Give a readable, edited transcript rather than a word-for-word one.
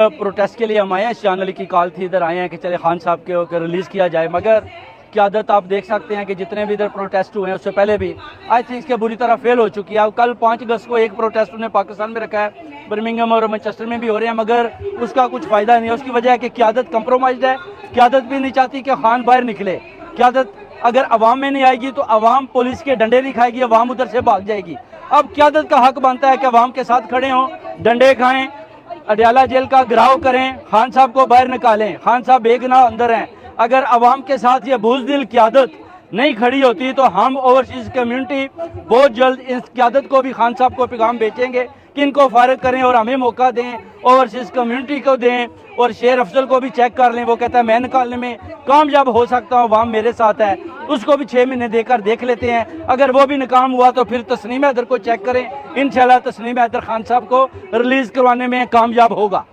Protest के लिए हम आए हैं, चैनल की कॉल थी, इधर आए हैं कि चले खान साहब के रिलीज़ किया जाए, मगर क़यादत आप देख सकते हैं कि जितने भी इधर प्रोटेस्ट हुए हैं उससे पहले भी आई थिंक इसके बुरी तरह फेल हो चुकी है। अब कल 5 अगस्त को एक प्रोटेस्ट उन्हें पाकिस्तान में रखा है, बर्मिंघम और मैनचेस्टर में भी हो रहे हैं, मगर उसका कुछ फ़ायदा नहीं है। उसकी वजह है कि क़यादत कंप्रोमाइज़ है। क़यादत भी नहीं चाहती कि खान बाहर निकले। क़यादत अगर अवाम में नहीं आएगी तो अवाम पुलिस के डंडे नहीं खाएगी, अवाम उधर से भाग जाएगी। अब क़यादत का हक बनता है कि अवाम के साथ खड़े हों, डंडे खाएं, अडयाला जेल का घेराव करें, खान साहब को बाहर निकालें। खान साहब बेगुनाह अंदर हैं। अगर अवाम के साथ ये बुज़दिल क़यादत नहीं खड़ी होती तो हम ओवरसीज़ कम्युनिटी बहुत जल्द इस क़यादत को भी, खान साहब को पैगाम भेजेंगे कि इनको फारिग करें और हमें मौका दें, ओवरसीज़ कम्युनिटी को दें। और शेर अफजल को भी चेक कर लें, वो कहता है मैं निकालने में कामयाब हो सकता हूँ, अवाम मेरे साथ है, उसको भी 6 महीने देकर देख लेते हैं। अगर वो भी नाकाम हुआ तो फिर तस्नीम हैदर को चेक करें, इंशाल्लाह तस्नीम हैदर खान साहब को रिलीज़ करवाने में कामयाब होगा।